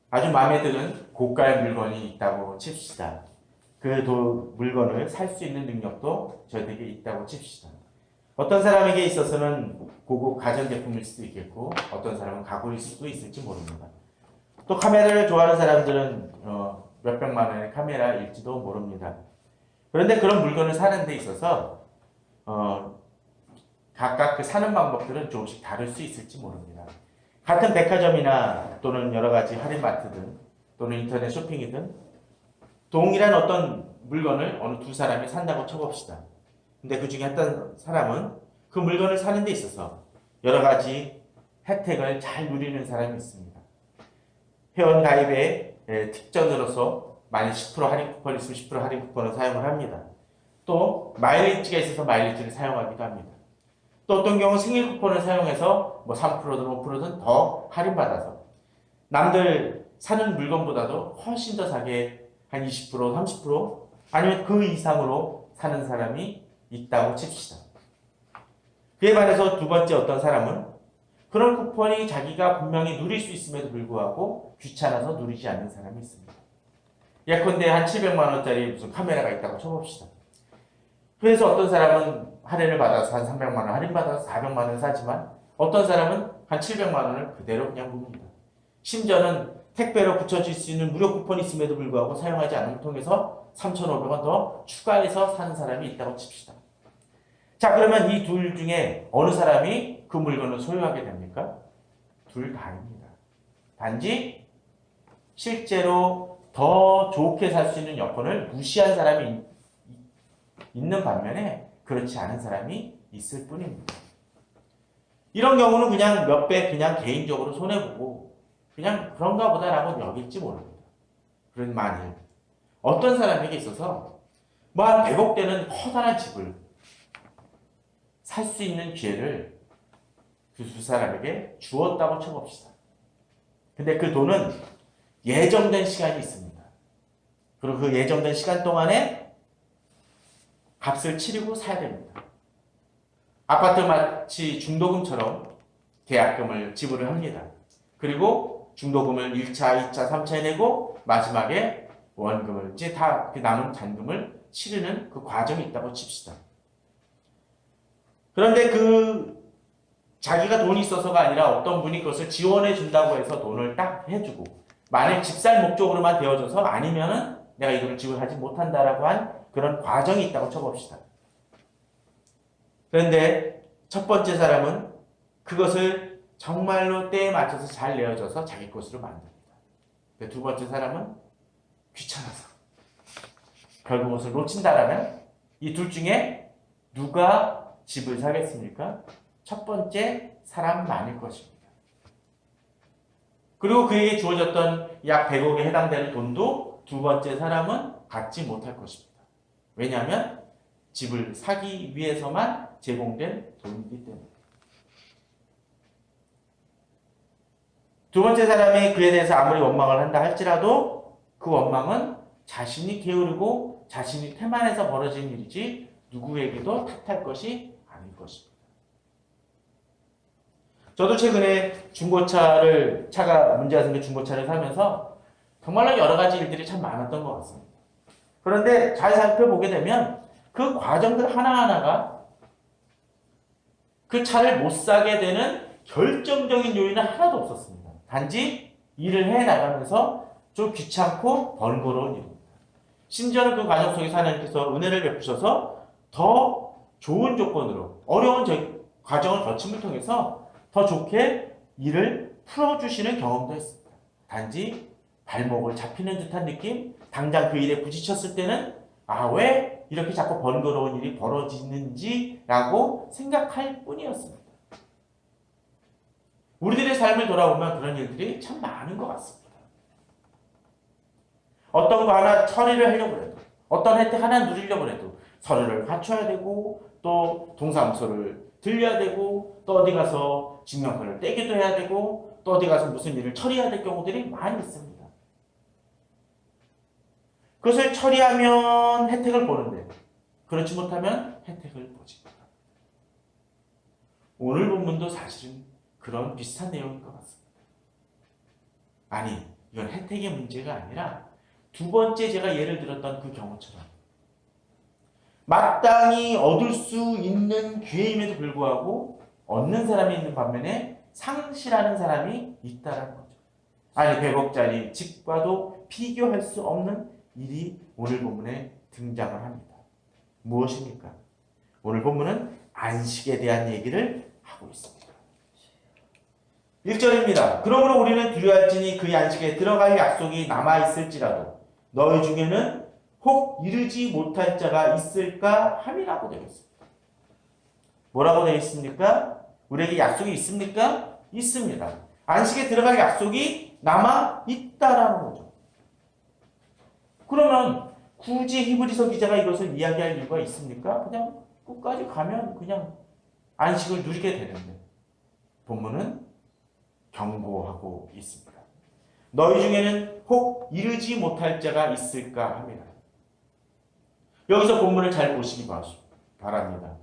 아주 마음에 드는 고가의 물건이 있다고 칩시다. 그 물건을 살 수 있는 능력도 저에게 있다고 칩시다. 어떤 사람에게 있어서는 고급 가전제품일 수도 있겠고 어떤 사람은 가구일 수도 있을지 모릅니다. 또 카메라를 좋아하는 사람들은 몇백만 원의 카메라일지도 모릅니다. 그런데 그런 물건을 사는 데 있어서 각각 그 사는 방법들은 조금씩 다를 수 있을지 모릅니다. 같은 백화점이나 또는 여러 가지 할인마트든 또는 인터넷 쇼핑이든 동일한 어떤 물건을 어느 두 사람이 산다고 쳐봅시다. 근데 그 중에 어떤 사람은 그 물건을 사는 데 있어서 여러 가지 혜택을 잘 누리는 사람이 있습니다. 회원 가입에 특전으로서 만약 10% 할인 쿠폰 있으면 10% 할인 쿠폰을 사용을 합니다. 또 마일리지가 있어서 마일리지를 사용하기도 합니다. 또 어떤 경우 생일 쿠폰을 사용해서 뭐 3%든 5%든 더 할인받아서 남들 사는 물건보다도 훨씬 더 사게 한 20%, 30% 아니면 그 이상으로 사는 사람이 있다고 칩시다. 그에 반해서 두 번째 어떤 사람은 그런 쿠폰이 자기가 분명히 누릴 수 있음에도 불구하고 귀찮아서 누리지 않는 사람이 있습니다. 예컨대 한 700만 원짜리 무슨 카메라가 있다고 쳐봅시다. 그래서 어떤 사람은 할인을 받아서 한 300만 원 할인받아서 400만 원을 사지만 어떤 사람은 한 700만 원을 그대로 그냥 묵니다. 심지어는 택배로 붙여줄 수 있는 무료 쿠폰이 있음에도 불구하고 사용하지 않음을 통해서 3,500원 더 추가해서 사는 사람이 있다고 칩시다. 자, 그러면 이 둘 중에 어느 사람이 그 물건을 소유하게 됩니까? 둘 다입니다. 단지 실제로 더 좋게 살 수 있는 여건을 무시한 사람이 있는 반면에 그렇지 않은 사람이 있을 뿐입니다. 이런 경우는 그냥 몇 배 그냥 개인적으로 손해보고 그냥 그런가 보다라고 여길지 모릅니다. 그런 만일 어떤 사람에게 있어서 뭐 한 100억 되는 커다란 집을 살 수 있는 기회를 그 두 사람에게 주었다고 쳐봅시다. 근데 그 돈은 예정된 시간이 있습니다. 그리고 그 예정된 시간 동안에 값을 치르고 사야 됩니다. 아파트 마치 중도금처럼 계약금을 지불을 합니다. 그리고 중도금을 1차, 2차, 3차에 내고 마지막에 원금을 이제 다 그 남은 잔금을 치르는 그 과정이 있다고 칩시다. 그런데 그 자기가 돈이 있어서가 아니라 어떤 분이 그것을 지원해 준다고 해서 돈을 딱 해주고 만약 집 살 목적으로만 되어져서 아니면은 내가 이 돈을 지불하지 못한다라고 한 그런 과정이 있다고 쳐봅시다. 그런데 첫 번째 사람은 그것을 정말로 때에 맞춰서 잘 내어줘서 자기 것으로 만듭니다. 두 번째 사람은 귀찮아서 결국 그것을 놓친다라면 이 둘 중에 누가 집을 사겠습니까? 첫 번째 사람만일 것입니다. 그리고 그에게 주어졌던 약 100억에 해당되는 돈도 두 번째 사람은 갖지 못할 것입니다. 왜냐하면 집을 사기 위해서만 제공된 돈이기 때문에. 두 번째 사람이 그에 대해서 아무리 원망을 한다 할지라도 그 원망은 자신이 게으르고 자신이 태만해서 벌어진 일이지 누구에게도 탓할 것이 아닐 것입니다. 저도 최근에 차가 문제가 생긴 중고차를 사면서 정말로 여러 가지 일들이 참 많았던 것 같습니다. 그런데 잘 살펴보게 되면 그 과정들 하나하나가 그 차를 못 사게 되는 결정적인 요인은 하나도 없었습니다. 단지 일을 해 나가면서 좀 귀찮고 번거로운 일입니다. 심지어는 그 과정 속에서 하나님께서 은혜를 베푸셔서 더 좋은 조건으로 어려운 과정을 거침을 통해서 더 좋게 일을 풀어주시는 경험도 했습니다. 단지 발목을 잡히는 듯한 느낌, 당장 그 일에 부딪혔을 때는 왜 이렇게 자꾸 번거로운 일이 벌어지는지라고 생각할 뿐이었습니다. 우리들의 삶을 돌아보면 그런 일들이 참 많은 것 같습니다. 어떤 거 하나 처리를 하려고 해도 어떤 혜택 하나 누리려고 해도 서류를 갖춰야 되고 또 동사무소를 들려야 되고 또 어디 가서 증명서를 떼기도 해야 되고 또 어디 가서 무슨 일을 처리해야 될 경우들이 많이 있습니다. 그것을 처리하면 혜택을 보는데 그렇지 못하면 혜택을 보지 못합니다. 오늘 본문도 사실은 그런 비슷한 내용인 것 같습니다. 아니, 이건 혜택의 문제가 아니라 두 번째 제가 예를 들었던 그 경우처럼 마땅히 얻을 수 있는 기회임에도 불구하고 얻는 사람이 있는 반면에 상실하는 사람이 있다는 거죠. 아니 100억짜리 집과도 비교할 수 없는 일이 오늘 본문에 등장을 합니다. 무엇입니까? 오늘 본문은 안식에 대한 얘기를 하고 있습니다. 1절입니다. 그러므로 우리는 두려워할지니 그 안식에 들어갈 약속이 남아있을지라도 너희 중에는 혹 이르지 못할 자가 있을까 함이라고 되어 있습니다. 뭐라고 되어 있습니까? 우리에게 약속이 있습니까? 있습니다. 안식에 들어갈 약속이 남아있다라는 거죠. 그러면 굳이 히브리서 기자가 이것을 이야기할 이유가 있습니까? 그냥 끝까지 가면 그냥 안식을 누리게 되는데 본문은 경고하고 있습니다. 너희 중에는 혹 이르지 못할 자가 있을까 합니다. 여기서 본문을 잘 보시기 바랍니다.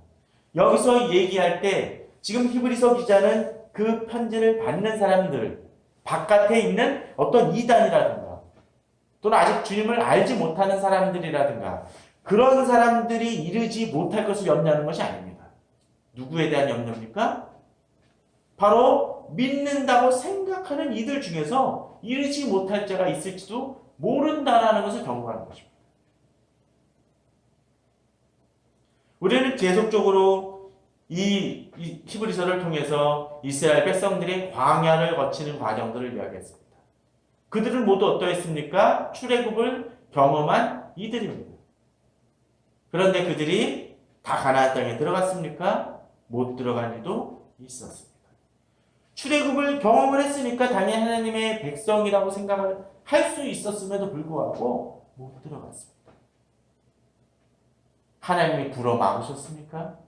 여기서 얘기할 때 지금 히브리서 기자는 그 편지를 받는 사람들 바깥에 있는 어떤 이단이라든가 또는 아직 주님을 알지 못하는 사람들이라든가 그런 사람들이 이르지 못할 것을 염려하는 것이 아닙니다. 누구에 대한 염려입니까? 바로 믿는다고 생각하는 이들 중에서 이르지 못할 자가 있을지도 모른다라는 것을 경고하는 것입니다. 우리는 계속적으로 이 히브리서를 통해서 이스라엘 백성들이 광야를 거치는 과정들을 이야기했습니다. 그들은 모두 어떠했습니까? 출애굽을 경험한 이들입니다. 그런데 그들이 다 가나안 땅에 들어갔습니까? 못 들어간 일도 있었습니다. 출애굽을 경험을 했으니까 당연히 하나님의 백성이라고 생각을 할 수 있었음에도 불구하고 못 들어갔습니다. 하나님이 불어 막으셨습니까?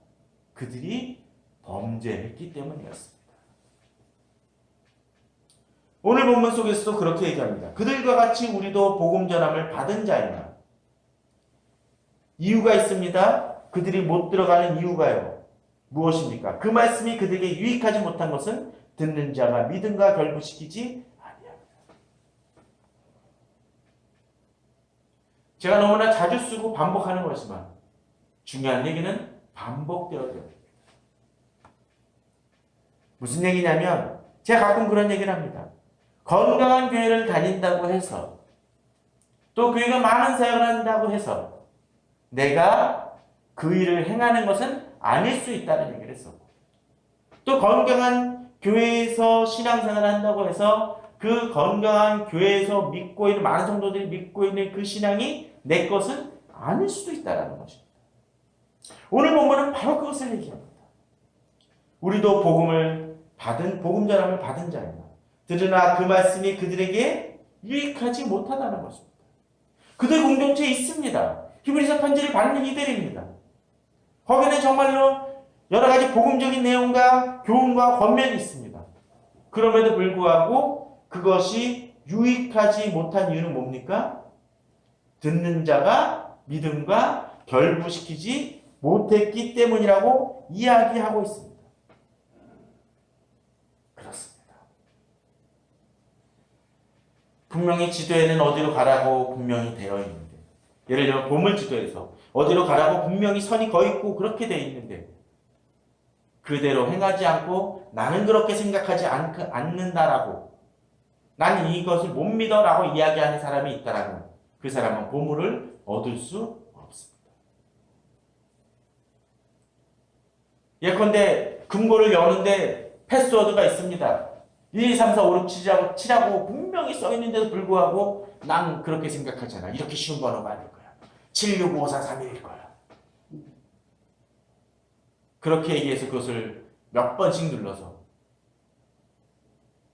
그들이 범죄했기 때문이었습니다. 오늘 본문 속에서도 그렇게 얘기합니다. 그들과 같이 우리도 복음 전함을 받은 자이나 이유가 있습니다. 그들이 못 들어가는 이유가요. 무엇입니까? 그 말씀이 그들에게 유익하지 못한 것은 듣는 자가 믿음과 결부시키지 아니합니다. 제가 너무나 자주 쓰고 반복하는 것이지만 중요한 얘기는 반복되어야 됩니다. 무슨 얘기냐면 제가 가끔 그런 얘기를 합니다. 건강한 교회를 다닌다고 해서 또 교회가 많은 사역을 한다고 해서 내가 그 일을 행하는 것은 아닐 수 있다는 얘기를 했었고 또 건강한 교회에서 신앙생활을 한다고 해서 그 건강한 교회에서 믿고 있는 많은 성도들이 믿고 있는 그 신앙이 내 것은 아닐 수도 있다는 것입니다. 오늘 본문은 바로 그것을 얘기합니다. 우리도 복음 전함을 받은 자이나 들으나 그 말씀이 그들에게 유익하지 못하다는 것입니다. 그들 공동체에 있습니다. 히브리서 편지를 받는 이들입니다. 거기는 정말로 여러 가지 복음적인 내용과 교훈과 권면이 있습니다. 그럼에도 불구하고 그것이 유익하지 못한 이유는 뭡니까? 듣는 자가 믿음과 결부시키지 못했기 때문이라고 이야기하고 있습니다. 그렇습니다. 분명히 지도에는 어디로 가라고 분명히 되어 있는데 예를 들어 보물지도에서 어디로 가라고 분명히 선이 거 있고 그렇게 되어 있는데 그대로 행하지 않고 나는 그렇게 생각하지 않는다라고 나는 이것을 못 믿어라고 이야기하는 사람이 있다라면 그 사람은 보물을 얻을 수 없습니다. 예컨대 금고를 여는데 패스워드가 있습니다. 1, 2, 3, 4, 5, 6, 7하고 분명히 써있는데도 불구하고 난 그렇게 생각하지 않아. 이렇게 쉬운 번호가 아닐 거야. 7, 6, 5, 4, 3, 1일 거야. 그렇게 얘기해서 그것을 몇 번씩 눌러서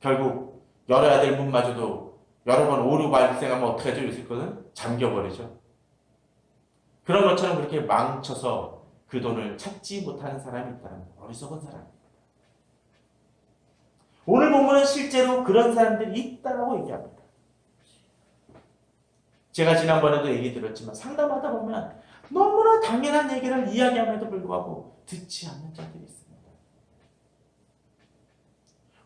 결국 열어야 될 문마저도 여러 번 오류 발생하면 어떻게 하죠? 요새 거는 잠겨버리죠. 그런 것처럼 그렇게 망쳐서 그 돈을 찾지 못하는 사람이 있다는 어리석은 사람입니다. 오늘 본문은 실제로 그런 사람들이 있다라고 얘기합니다. 제가 지난번에도 얘기 드렸지만 상담하다 보면 너무나 당연한 얘기를 이야기함에도 불구하고 듣지 않는 자들이 있습니다.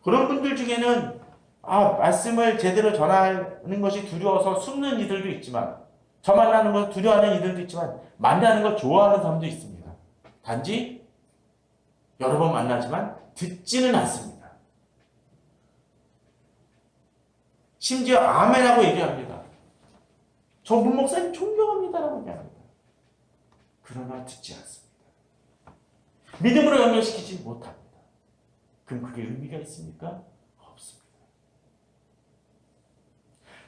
그런 분들 중에는 말씀을 제대로 전하는 것이 두려워서 숨는 이들도 있지만, 저 만나는 걸 두려워하는 이들도 있지만, 만나는 걸 좋아하는 사람도 있습니다. 단지 여러 번 만나지만 듣지는 않습니다. 심지어 아멘하고 얘기합니다. 저 문목사님 존경합니다라고 얘기합니다. 그러나 듣지 않습니다. 믿음으로 연결시키지 못합니다. 그럼 그게 의미가 있습니까? 없습니다.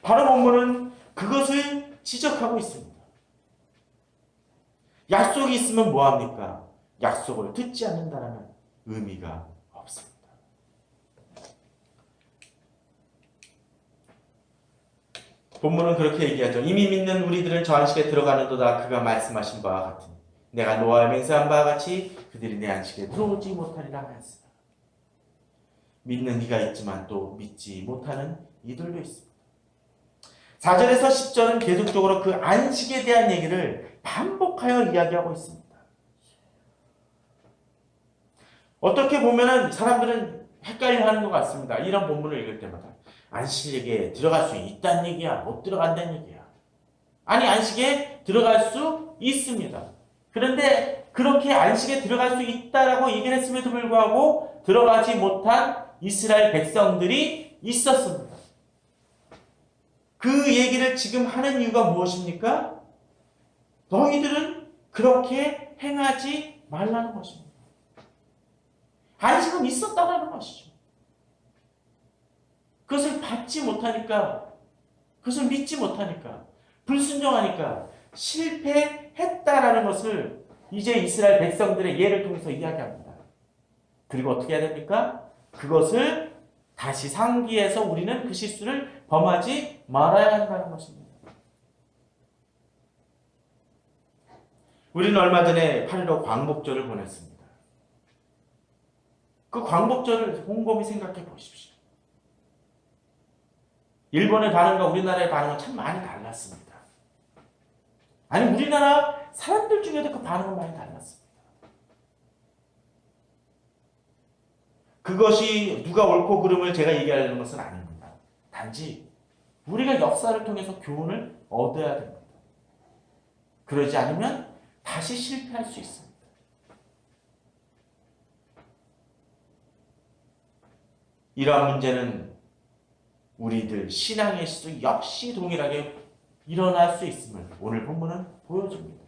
바로 본문은 그것을 지적하고 있습니다. 약속이 있으면 뭐합니까? 약속을 듣지 않는다는 의미가 없습니다. 본문은 그렇게 얘기하죠. 이미 믿는 우리들은 저 안식에 들어가는도다. 그가 말씀하신 바와 같으니 내가 노아에 맹세한 바와 같이 그들이 내 안식에 들어오지 못하리라 하였으나 믿는 이가 있지만 또 믿지 못하는 이들도 있습니다. 4절에서 10절은 계속적으로 그 안식에 대한 얘기를 반복하여 이야기하고 있습니다. 어떻게 보면은 사람들은 헷갈려하는 것 같습니다. 이런 본문을 읽을 때마다 안식에 들어갈 수 있다는 얘기야, 못 들어간다는 얘기야. 아니, 안식에 들어갈 수 있습니다. 그런데 그렇게 안식에 들어갈 수 있다라고 얘기를 했음에도 불구하고 들어가지 못한 이스라엘 백성들이 있었습니다. 그 얘기를 지금 하는 이유가 무엇입니까? 너희들은 그렇게 행하지 말라는 것입니다. 안식은 있었다라는 것이죠. 그것을 받지 못하니까, 그것을 믿지 못하니까, 불순종하니까 실패했다라는 것을 이제 이스라엘 백성들의 예를 통해서 이야기합니다. 그리고 어떻게 해야 됩니까? 그것을 다시 상기해서 우리는 그 실수를 범하지 말아야 한다는 것입니다. 우리는 얼마 전에 8.15 광복절을 보냈습니다. 그 광복절을 곰곰이 생각해 보십시오. 일본의 반응과 우리나라의 반응은 참 많이 달랐습니다. 아니, 우리나라 사람들 중에도 그 반응은 많이 달랐습니다. 그것이 누가 옳고 그름을 제가 얘기하려는 것은 아닙니다. 단지 우리가 역사를 통해서 교훈을 얻어야 됩니다. 그러지 않으면 다시 실패할 수 있습니다. 이러한 문제는 우리들 신앙의 시도 역시 동일하게 일어날 수 있음을 오늘 본문은 보여줍니다.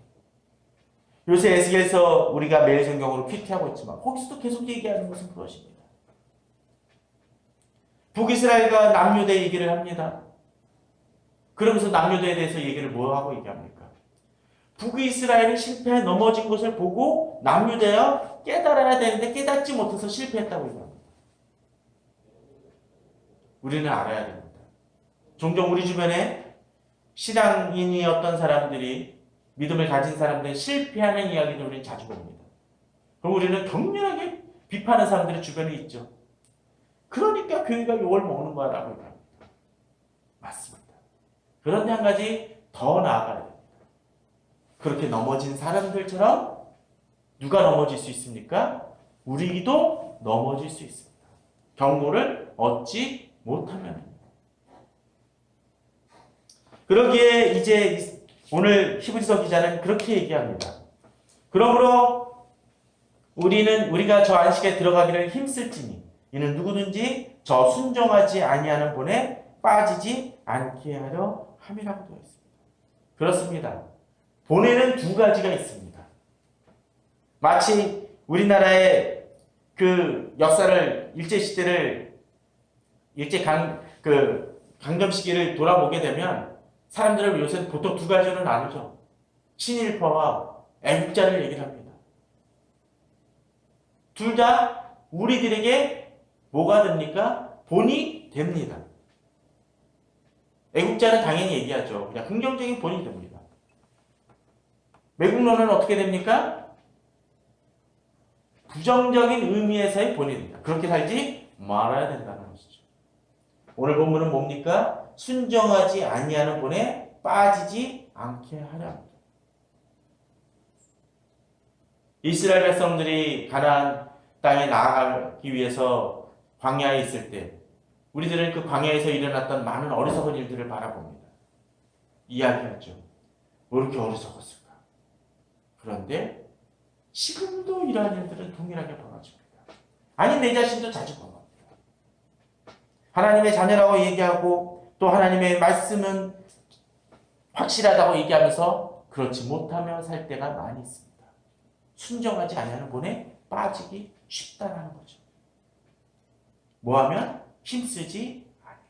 요새 에스겔서 우리가 매일 성경으로 퀴트하고 있지만 거기서도 계속 얘기하는 것은 그것입니다. 북이스라엘과 남유대 얘기를 합니다. 그러면서 남유대에 대해서 얘기를 뭐하고 얘기합니까? 북이스라엘이 실패해 넘어진 것을 보고 남유대가 깨달아야 되는데 깨닫지 못해서 실패했다고 얘기합니다. 우리는 알아야 됩니다. 종종 우리 주변에 신앙인이었던 사람들이, 믿음을 가진 사람들이 실패하는 이야기를 우리는 자주 봅니다. 그럼 우리는 격렬하게 비판하는 사람들이 주변에 있죠. 그러니까 교회가 욕을 먹는 거라고 합니다. 맞습니다. 그런데 한 가지 더 나아가야 됩니다. 그렇게 넘어진 사람들처럼 누가 넘어질 수 있습니까? 우리도 넘어질 수 있습니다. 경고를 얻지 못하면. 그러기에 이제 오늘 히브리서 기자는 그렇게 얘기합니다. 그러므로 우리가 저 안식에 들어가기를 힘쓸지니 이는 누구든지 저 순종하지 아니하는 본에 빠지지 않게 하려 함이라고 되어 있습니다. 그렇습니다. 본에는 두 가지가 있습니다. 마치 우리나라의 그 역사를 강점 시기를 돌아보게 되면 사람들은 요새 보통 두 가지로 나누죠. 친일파와 애국자를 얘기를 합니다. 둘 다 우리들에게 뭐가 됩니까? 본이 됩니다. 애국자는 당연히 얘기하죠. 그냥 긍정적인 본이 됩니다. 매국노는 어떻게 됩니까? 부정적인 의미에서의 본이 됩니다. 그렇게 살지 말아야 된다는 것이죠. 오늘 본문은 뭡니까? 순정하지 아니하는 본에 빠지지 않게 하려 합니다. 이스라엘 백성들이 가나안 땅에 나아가기 위해서 광야에 있을 때 우리들은 그 광야에서 일어났던 많은 어리석은 일들을 바라봅니다. 이야기하죠. 왜 이렇게 어리석었을까? 그런데 지금도 이러한 일들은 동일하게 벌어집니다. 아니, 내 자신도 자주 벌어집니다. 하나님의 자녀라고 얘기하고 또 하나님의 말씀은 확실하다고 얘기하면서 그렇지 못하며 살 때가 많이 있습니다. 순종하지 않는 본에 빠지기 쉽다라는 거죠. 뭐하면? 힘쓰지 아니하면.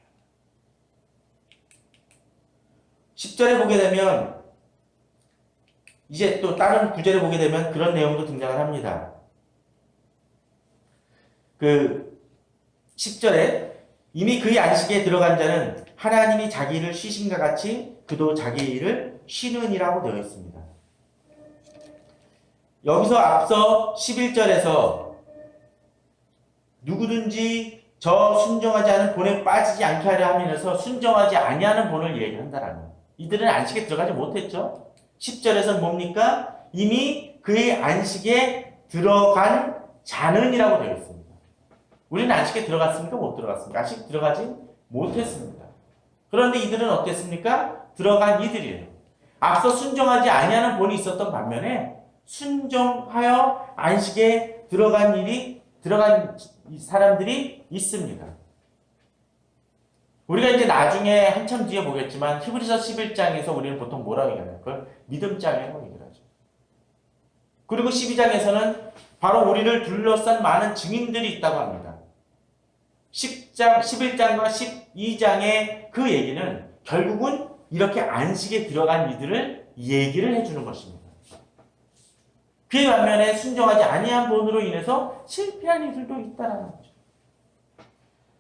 10절에 보게 되면 이제 또 다른 구절에 보게 되면 그런 내용도 등장을 합니다. 그 10절에 이미 그의 안식에 들어간 자는 하나님이 자기 일을 쉬신과 같이 그도 자기 일을 쉬느니라고 되어 있습니다. 여기서 앞서 11절에서 누구든지 저 순종하지 않은 본에 빠지지 않게 하려 하면서 순종하지 아니하는 본을 얘기한다라는. 이들은 안식에 들어가지 못했죠. 10절에서 뭡니까? 이미 그의 안식에 들어간 자는이라고 되어 있습니다. 우리는 안식에 들어갔습니까? 못 들어갔습니까? 안식 들어가지 못했습니다. 그런데 이들은 어땠습니까? 들어간 이들이에요. 앞서 순종하지 아니하는 본이 있었던 반면에 순종하여 안식에 들어간 사람들이 있습니다. 우리가 이제 나중에 한참 뒤에 보겠지만 히브리서 11장에서 우리는 보통 뭐라고 얘기하나요? 그걸 믿음장이라고 얘기를 하죠. 그리고 12장에서는 바로 우리를 둘러싼 많은 증인들이 있다고 합니다. 11장과 12장의 그 얘기는 결국은 이렇게 안식에 들어간 이들을 얘기를 해주는 것입니다. 그의 반면에 순종하지 아니한 본으로 인해서 실패한 이들도 있다는 거죠.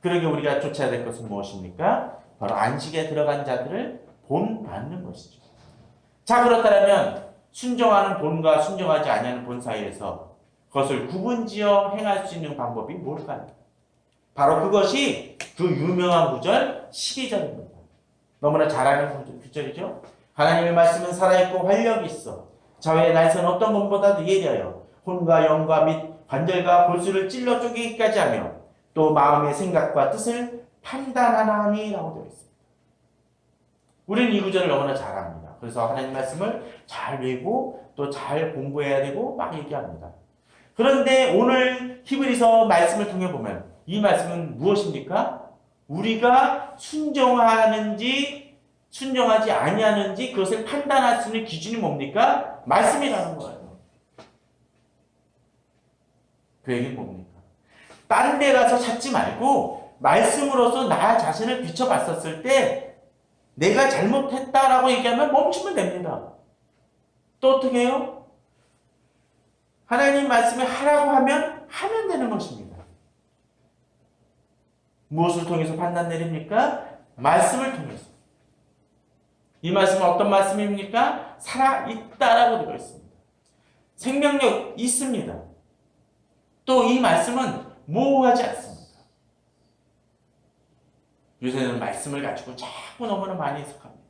그러게 우리가 쫓아야 될 것은 무엇입니까? 바로 안식에 들어간 자들을 본받는 것이죠. 자, 그렇다면 순종하는 본과 순종하지 아니하는 본 사이에서 그것을 구분지어 행할 수 있는 방법이 뭘까요? 바로 그것이 그 유명한 구절 12절입니다. 너무나 잘 아는 구절이죠. 하나님의 말씀은 살아있고 활력이 있어 자외의 날선 어떤 것보다도 예리하여 혼과 영과 및 관절과 골수를 찔러 쪼개기까지 하며 또 마음의 생각과 뜻을 판단하나니 라고 되어 있습니다. 우리는 이 구절을 너무나 잘 압니다. 그래서 하나님 말씀을 잘 외우고 또 잘 공부해야 되고 막 얘기합니다. 그런데 오늘 히브리서 말씀을 통해 보면 이 말씀은 무엇입니까? 우리가 순종하는지 순종하지 아니하는지 그것을 판단할 수 있는 기준이 뭡니까? 말씀이라는 거예요. 그 얘기는 뭡니까? 다른 데 가서 찾지 말고 말씀으로서 나 자신을 비춰봤었을 때 내가 잘못했다라고 얘기하면 멈추면 됩니다. 또 어떻게 해요? 하나님 말씀에 하라고 하면 되는 것입니다. 무엇을 통해서 판단 내립니까? 말씀을 통해서. 이 말씀은 어떤 말씀입니까? 살아있다라고 되어 있습니다. 생명력 있습니다. 또 이 말씀은 모호하지 않습니다. 요새는 말씀을 가지고 자꾸 너무나 많이 해석합니다.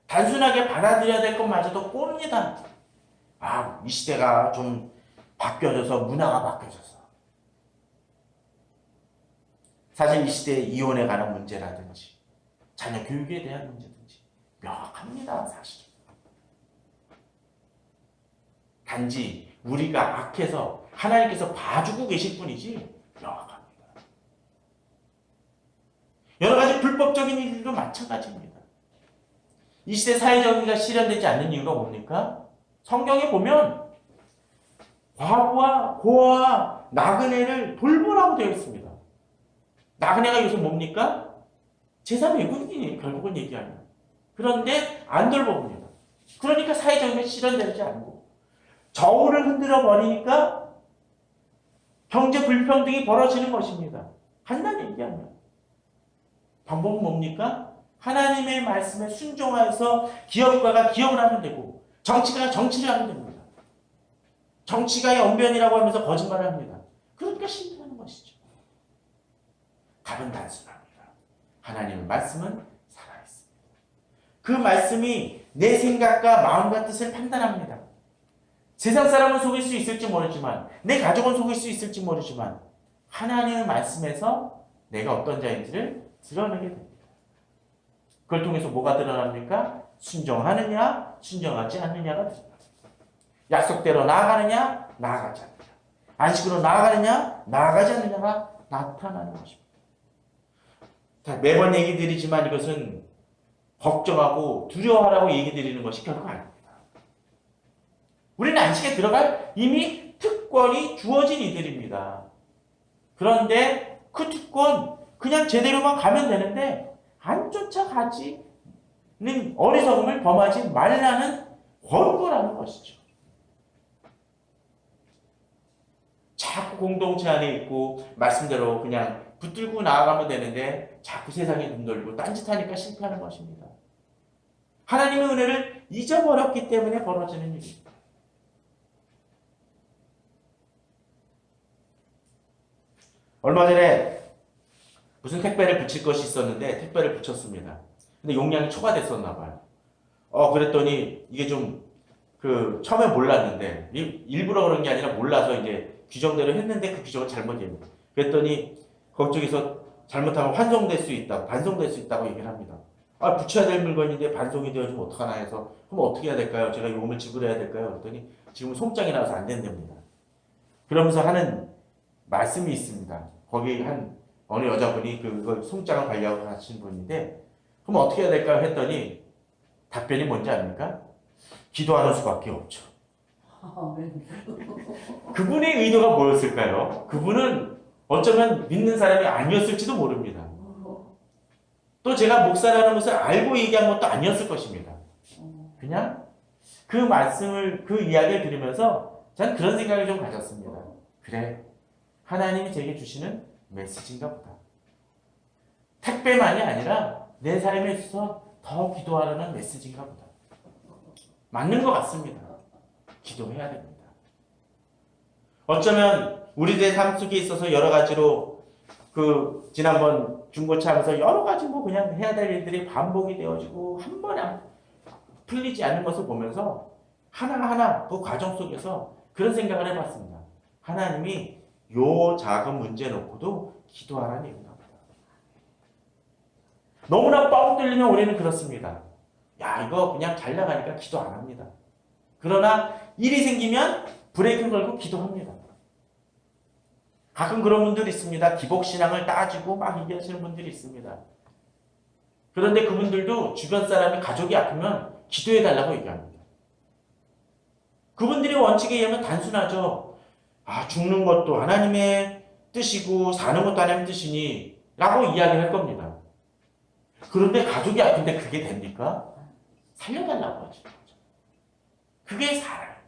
단순하게 받아들여야 될 것마저도 꼽니다. 아, 이 시대가 좀 바뀌어져서 문화가 바뀌어져서. 사실 이 시대에 이혼에 관한 문제라든지 자녀 교육에 대한 문제든지 명확합니다. 사실. 단지 우리가 악해서 하나님께서 봐주고 계실 뿐이지 명확합니다. 여러 가지 불법적인 일들도 마찬가지입니다. 이 시대 사회정의가 실현되지 않는 이유가 뭡니까? 성경에 보면 과부와 고아와 나그네를 돌보라고 되어 있습니다. 나그네가 요새 뭡니까? 제사 외국인이에요. 결국은 얘기하면. 그런데 안 돌봅니다. 그러니까 사회정의가 실현되지 않고 저울을 흔들어 버리니까 경제 불평등이 벌어지는 것입니다. 간단히 얘기하면. 방법은 뭡니까? 하나님의 말씀에 순종하여서 기업가가 기업을 하면 되고 정치가가 정치를 하면 됩니다. 정치가의 언변이라고 하면서 거짓말을 합니다. 그러니까 신뢰하는 것이죠. 답은 단순합니다. 하나님의 말씀은 살아있습니다. 그 말씀이 내 생각과 마음과 뜻을 판단합니다. 세상 사람은 속일 수 있을지 모르지만 내 가족은 속일 수 있을지 모르지만 하나님의 말씀에서 내가 어떤 자인지를 드러내게 됩니다. 그걸 통해서 뭐가 드러납니까? 순종하느냐, 순종하지 않느냐가 드러납니다. 약속대로 나아가느냐, 나아가지 않느냐. 안식으로 나아가느냐, 나아가지 않느냐가 나타나는 것입니다. 매번 얘기 드리지만 이것은 걱정하고 두려워하라고 얘기 드리는 것이 결코 아닙니다. 우리는 안식에 들어갈 이미 특권이 주어진 이들입니다. 그런데 그 특권 그냥 제대로만 가면 되는데 안 쫓아가지는 어리석음을 범하지 말라는 권고라는 것이죠. 자꾸 공동체 안에 있고 말씀대로 그냥 붙들고 나아가면 되는데 자꾸 세상에 눈 돌리고 딴짓하니까 실패하는 것입니다. 하나님의 은혜를 잊어버렸기 때문에 벌어지는 일입니다. 얼마 전에 무슨 택배를 붙일 것이 있었는데 택배를 붙였습니다. 근데 용량이 초과됐었나 봐요. 그랬더니 이게 좀 처음에 몰랐는데 일부러 그런 게 아니라 몰라서 이제 규정대로 했는데 그 규정을 잘못했습니다. 그랬더니 그쪽에서 잘못하면 환송될 수 있다고, 반송될 수 있다고 얘기를 합니다. 붙여야 될 물건인데 반송이 되어지면 어떡하나 해서 그럼 어떻게 해야 될까요? 제가 요금을 지불해야 될까요? 그랬더니 지금 송장이 나와서 안 된답니다. 그러면서 하는 말씀이 있습니다. 거기 어느 여자분이 그걸 송장을 관리하고 가신 분인데 그럼 어떻게 해야 될까요? 했더니 답변이 뭔지 압니까? 기도하는 수밖에 없죠. 그분의 의도가 뭐였을까요? 그분은 어쩌면 믿는 사람이 아니었을지도 모릅니다. 또 제가 목사라는 것을 알고 얘기한 것도 아니었을 것입니다. 그냥 그 말씀을, 그 이야기를 들으면서 저는 그런 생각을 좀 가졌습니다. 그래, 하나님이 제게 주시는 메시지인가 보다. 택배만이 아니라 내 삶에 있어서 더 기도하라는 메시지인가 보다. 맞는 것 같습니다. 기도해야 됩니다. 어쩌면 우리들의 삶 속에 있어서 여러 가지로 지난번 중고차 하면서 여러 가지 그냥 해야 될 일들이 반복이 되어지고 한 번에 풀리지 않는 것을 보면서 하나하나 그 과정 속에서 그런 생각을 해봤습니다. 하나님이 요 작은 문제 놓고도 기도하라는 얘기인가 보다. 너무나 뻥 뚫리면 우리는 그렇습니다. 야, 이거 그냥 잘 나가니까 기도 안 합니다. 그러나 일이 생기면 브레이크 걸고 기도합니다. 가끔 그런 분들이 있습니다. 기복신앙을 따지고 막 얘기하시는 분들이 있습니다. 그런데 그분들도 주변 사람이 가족이 아프면 기도해달라고 얘기합니다. 그분들의 원칙에 의하면 단순하죠. 죽는 것도 하나님의 뜻이고 사는 것도 하나님의 뜻이니 라고 이야기할 겁니다. 그런데 가족이 아픈데 그게 됩니까? 살려달라고 하죠. 그게 사랑입니다.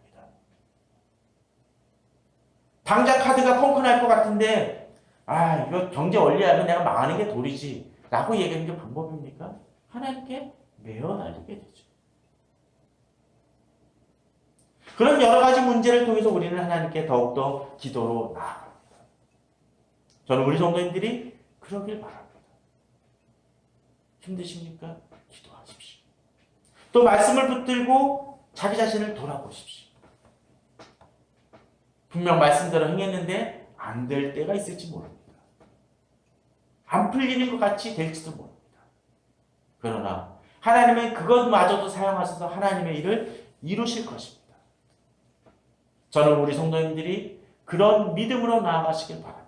당장 카드가 펑크 날 것 같은데 이거 경제 원리하면 내가 망하는 게 도리지 라고 얘기하는 게 방법입니까? 하나님께 매어 날리게 되죠. 그런 여러 가지 문제를 통해서 우리는 하나님께 더욱더 기도로 나아갑니다. 저는 우리 성도님들이 그러길 바랍니다. 힘드십니까? 기도하십시오. 또 말씀을 붙들고 자기 자신을 돌아보십시오. 분명 말씀대로 행했는데 안 될 때가 있을지 모릅니다. 안 풀리는 것 같이 될지도 모릅니다. 그러나 하나님은 그것마저도 사용하셔서 하나님의 일을 이루실 것입니다. 저는 우리 성도님들이 그런 믿음으로 나아가시길 바랍니다.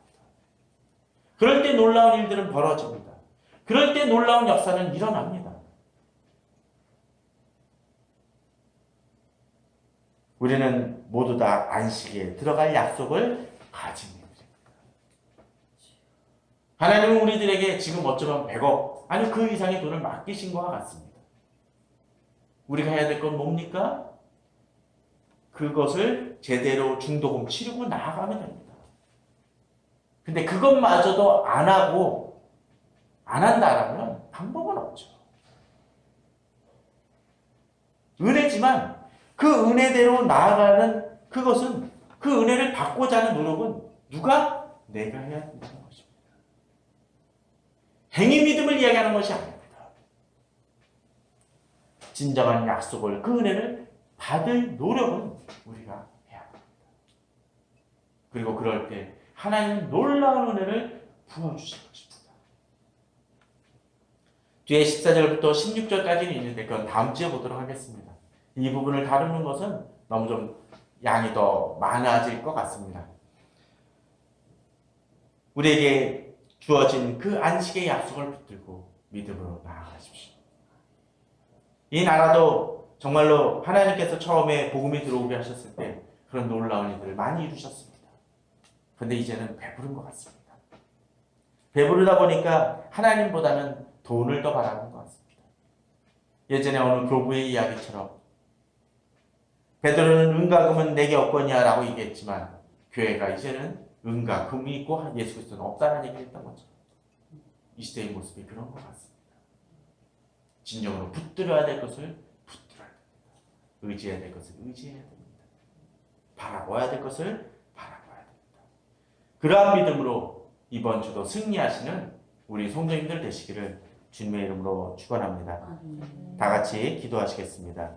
그럴 때 놀라운 일들은 벌어집니다. 그럴 때 놀라운 역사는 일어납니다. 우리는 모두 다 안식에 들어갈 약속을 가진 일입니다. 하나님은 우리들에게 지금 어쩌면 100억, 아니 그 이상의 돈을 맡기신 것과 같습니다. 우리가 해야 될 건 뭡니까? 그것을 제대로 중도금 치르고 나아가면 됩니다. 근데 그것마저도 안 하고 안 한다라면 방법은 없죠. 은혜지만 그 은혜대로 나아가는 그것은 그 은혜를 받고자 하는 노력은 누가? 내가 해야 된다는 것입니다. 행위 믿음을 이야기하는 것이 아닙니다. 진정한 약속을, 그 은혜를 받을 노력은 우리가 해야 합니다. 그리고 그럴 때 하나님은 놀라운 은혜를 부어주실 것입니다. 뒤에 14절부터 16절까지는 있는데 그건 다음 주에 보도록 하겠습니다. 이 부분을 다루는 것은 너무 좀 양이 더 많아질 것 같습니다. 우리에게 주어진 그 안식의 약속을 붙들고 믿음으로 나아가십시오. 이 나라도 정말로 하나님께서 처음에 복음이 들어오게 하셨을 때 그런 놀라운 일들을 많이 이루셨습니다. 그런데 이제는 배부른 것 같습니다. 배부르다 보니까 하나님보다는 돈을 더 바라는 것 같습니다. 예전에 어느 교부의 이야기처럼 베드로는 은과 금은 내게 없거니와 라고 얘기했지만 교회가 이제는 은과 금이 있고 예수 그리스도는 없다는 얘기를 했던 거죠. 이 시대의 모습이 그런 것 같습니다. 진정으로 붙들어야 될 것을 붙들어야 됩니다. 의지해야 될 것을 의지해야 됩니다. 바라봐야 될 것을 바라봐야 됩니다. 그러한 믿음으로 이번 주도 승리하시는 우리 성도님들 되시기를 주님의 이름으로 축원합니다. 다 같이 기도하시겠습니다.